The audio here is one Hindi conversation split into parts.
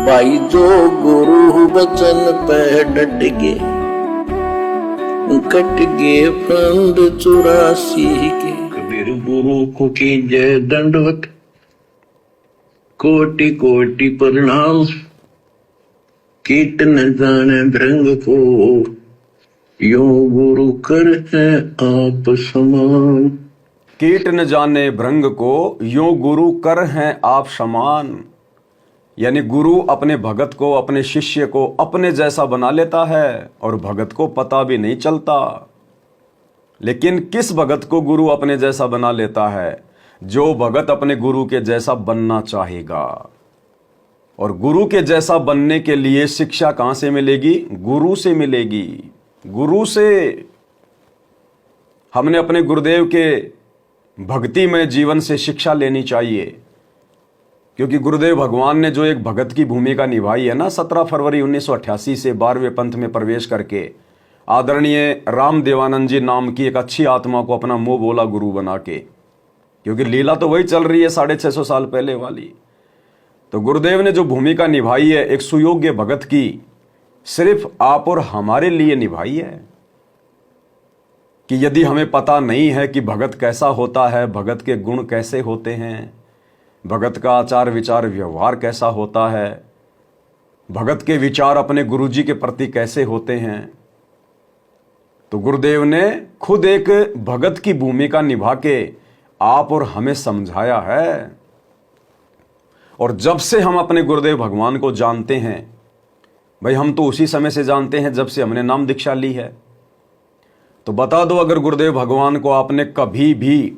भाई जो गुरु वचन पे डट गे, कट गे फंद 84 के। कबीर गुरु को कीजे दंडवत, कोटि कोटि प्रणाम। कीट न जाने भृंग को, यो गुरु कर है आप समान। कीट न जाने भृंग को, यो गुरु कर हैं आप समान। यानी गुरु अपने भगत को, अपने शिष्य को अपने जैसा बना लेता है और भगत को पता भी नहीं चलता। लेकिन किस भगत को गुरु अपने जैसा बना लेता है? जो भगत अपने गुरु के जैसा बनना चाहेगा। और गुरु के जैसा बनने के लिए शिक्षा कहां से मिलेगी? गुरु से मिलेगी। गुरु से हमने अपने गुरुदेव के भक्तिमय जीवन से शिक्षा लेनी चाहिए, क्योंकि गुरुदेव भगवान ने जो एक भगत की भूमिका निभाई है ना, 17 फरवरी 1988 से 12वें पंथ में प्रवेश करके आदरणीय राम देवानंद जी नाम की एक अच्छी आत्मा को अपना मुंह बोला गुरु बना के, क्योंकि लीला तो वही चल रही है 650 साल पहले वाली। तो गुरुदेव ने जो भूमिका निभाई है एक सुयोग्य भगत की, सिर्फ आप और हमारे लिए निभाई है। कि यदि हमें पता नहीं है कि भगत कैसा होता है, भगत के गुण कैसे होते हैं, भगत का आचार विचार व्यवहार कैसा होता है, भगत के विचार अपने गुरुजी के प्रति कैसे होते हैं, तो गुरुदेव ने खुद एक भगत की भूमिका निभा के आप और हमें समझाया है। और जब से हम अपने गुरुदेव भगवान को जानते हैं, भाई हम तो उसी समय से जानते हैं जब से हमने नाम दीक्षा ली है। तो बता दो, अगर गुरुदेव भगवान को आपने कभी भी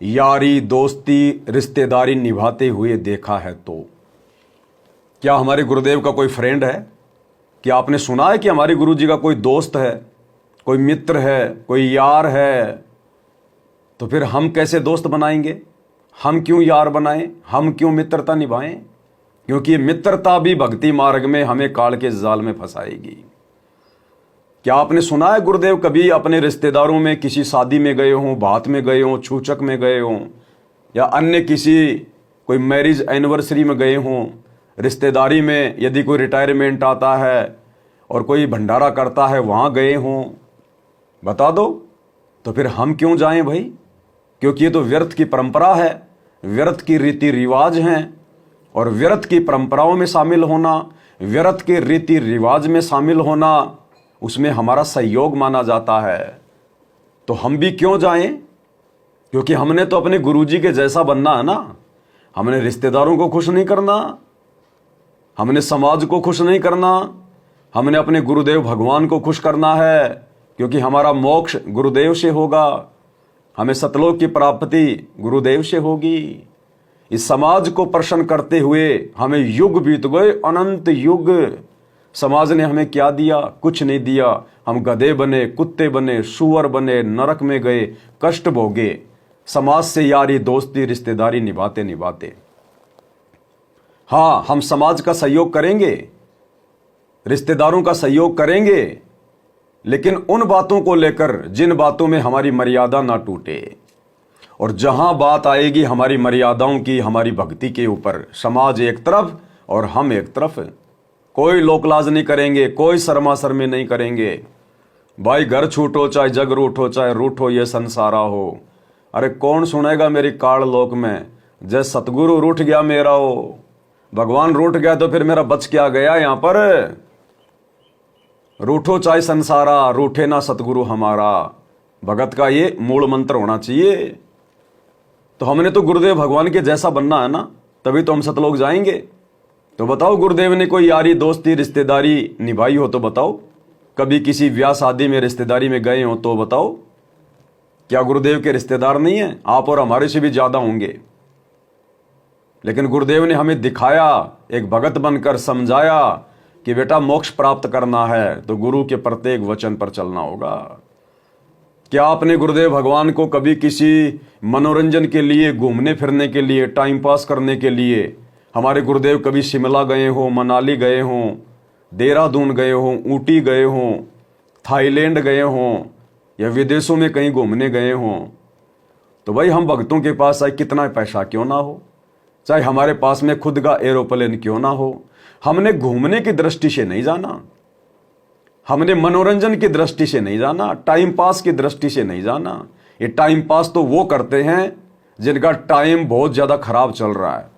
यारी दोस्ती रिश्तेदारी निभाते हुए देखा है तो क्या हमारे गुरुदेव का कोई फ्रेंड है? क्या आपने सुना है कि हमारे गुरुजी का कोई दोस्त है, कोई मित्र है, कोई यार है? तो फिर हम कैसे दोस्त बनाएंगे? हम क्यों यार बनाएं? हम क्यों मित्रता निभाएं? क्योंकि मित्रता भी भक्ति मार्ग में हमें काल के जाल में फंसाएगी। क्या आपने सुना है गुरुदेव कभी अपने रिश्तेदारों में किसी शादी में गए हों, बात में गए हों, छूचक में गए हों, या अन्य किसी कोई मैरिज एनिवर्सरी में गए हों, रिश्तेदारी में यदि कोई रिटायरमेंट आता है और कोई भंडारा करता है वहाँ गए हों? बता दो। तो फिर हम क्यों जाएं भाई? क्योंकि ये तो व्यर्थ की परंपरा है, व्यर्थ की रीति रिवाज हैं। और व्यर्थ की परंपराओं में शामिल होना, व्यर्थ के रीति रिवाज में शामिल होना, उसमें हमारा सहयोग माना जाता है। तो हम भी क्यों जाएं? क्योंकि हमने तो अपने गुरुजी के जैसा बनना है ना। हमने रिश्तेदारों को खुश नहीं करना, हमने समाज को खुश नहीं करना, हमने अपने गुरुदेव भगवान को खुश करना है, क्योंकि हमारा मोक्ष गुरुदेव से होगा, हमें सतलोक की प्राप्ति गुरुदेव से होगी। इस समाज को प्रसन्न करते हुए हमें युग बीत गए, अनंत युग। समाज ने हमें क्या दिया? कुछ नहीं दिया। हम गधे बने, कुत्ते बने, सुअर बने, नरक में गए, कष्ट भोगे, समाज से यारी दोस्ती रिश्तेदारी निभाते निभाते। हाँ, हम समाज का सहयोग करेंगे, रिश्तेदारों का सहयोग करेंगे, लेकिन उन बातों को लेकर जिन बातों में हमारी मर्यादा ना टूटे। और जहां बात आएगी हमारी मर्यादाओं की, हमारी भक्ति के ऊपर, समाज एक तरफ और हम एक तरफ, कोई लोकलाज नहीं करेंगे, कोई शर्मा शर्मी नहीं करेंगे। भाई घर छूटो चाहे जग रूठो, चाहे रूठो ये संसारा हो। अरे कौन सुनेगा मेरी काल लोक में, जैसे सतगुरु रूठ गया मेरा हो, भगवान रूठ गया तो फिर मेरा बच क्या गया यहां पर। रूठो चाहे संसारा, रूठे ना सतगुरु हमारा, भगत का ये मूल मंत्र होना चाहिए। तो हमने तो गुरुदेव भगवान के जैसा बनना है ना, तभी तो हम सतलोक जाएंगे। तो बताओ, गुरुदेव ने कोई यारी दोस्ती रिश्तेदारी निभाई हो तो बताओ। कभी किसी ब्याह शादी में रिश्तेदारी में गए हो तो बताओ। क्या गुरुदेव के रिश्तेदार नहीं है? आप और हमारे से भी ज्यादा होंगे। लेकिन गुरुदेव ने हमें दिखाया, एक भगत बनकर समझाया कि बेटा मोक्ष प्राप्त करना है तो गुरु के प्रत्येक वचन पर चलना होगा। क्या आपने गुरुदेव भगवान को कभी किसी मनोरंजन के लिए, घूमने फिरने के लिए, टाइम पास करने के लिए, हमारे गुरुदेव कभी शिमला गए हों, मनाली गए हों, देहरादून गए हों, ऊटी गए हों, थाईलैंड गए हों, या विदेशों में कहीं घूमने गए हों? तो भाई हम भक्तों के पास चाहे कितना पैसा क्यों ना हो, चाहे हमारे पास में खुद का एरोप्लेन क्यों ना हो, हमने घूमने की दृष्टि से नहीं जाना, हमने मनोरंजन की दृष्टि से नहीं जाना, टाइम पास की दृष्टि से नहीं जाना। ये टाइम पास तो वो करते हैं जिनका टाइम बहुत ज्यादा खराब चल रहा है,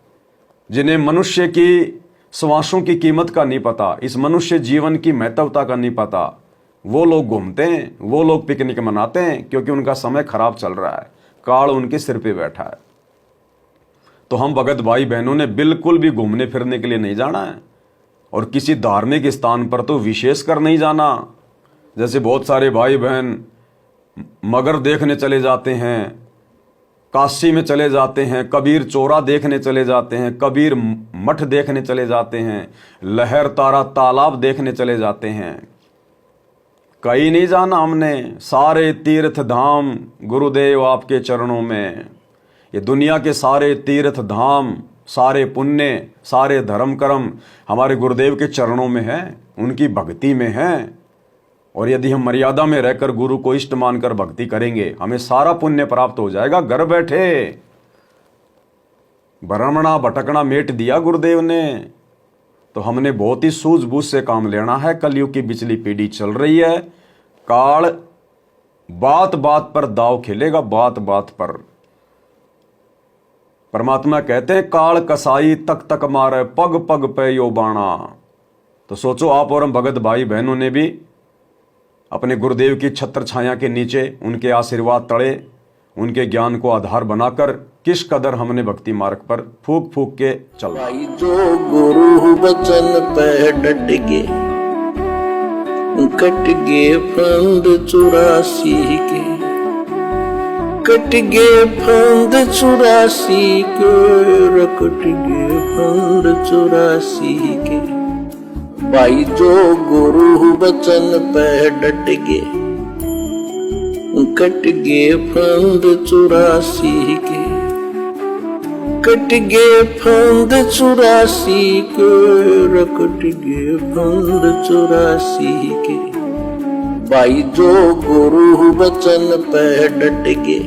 जिन्हें मनुष्य की श्वासों की कीमत का नहीं पता, इस मनुष्य जीवन की महत्वता का नहीं पता। वो लोग घूमते हैं, वो लोग पिकनिक मनाते हैं, क्योंकि उनका समय खराब चल रहा है, काल उनके सिर पे बैठा है। तो हम भगत भाई बहनों ने बिल्कुल भी घूमने फिरने के लिए नहीं जाना है, और किसी धार्मिक स्थान पर तो विशेष कर नहीं जाना। जैसे बहुत सारे भाई बहन मगर देखने चले जाते हैं, काशी में चले जाते हैं, कबीर चौरा देखने चले जाते हैं, कबीर मठ देखने चले जाते हैं, लहर तारा तालाब देखने चले जाते हैं। कहीं नहीं जाना हमने, सारे तीर्थ धाम गुरुदेव आपके चरणों में। ये दुनिया के सारे तीर्थ धाम, सारे पुण्य, सारे धर्म कर्म हमारे गुरुदेव के चरणों में है, उनकी भक्ति में है। और यदि हम मर्यादा में रहकर गुरु को इष्ट मानकर भक्ति करेंगे, हमें सारा पुण्य प्राप्त हो जाएगा घर बैठे। भ्रमणा भटकना मेट दिया गुरुदेव ने। तो हमने बहुत ही सूझबूझ से काम लेना है। कलयुग की बिचली पीढ़ी चल रही है, काल बात बात पर दाव खेलेगा, बात बात पर। परमात्मा कहते हैं काल कसाई तक तक मारे, पग पग पे यो बाणा। तो सोचो आप और हम भगत भाई बहनों ने भी अपने गुरुदेव की छत्र छाया के नीचे, उनके आशीर्वाद तले, उनके ज्ञान को आधार बनाकर किस कदर हमने भक्ति मार्ग पर फूक फूक के चल। भाई जो गुरु वचन पे डट के, कट गए फंद 84 के, कट गए फंद 84 के, कट गए फंद 84 के। भाई जो गुरु वचन पे डट के, कट गए फंद 84 के, कट गए फंद 84 के, कट गए फंद 84 के। भाई जो गुरु वचन पे डट के,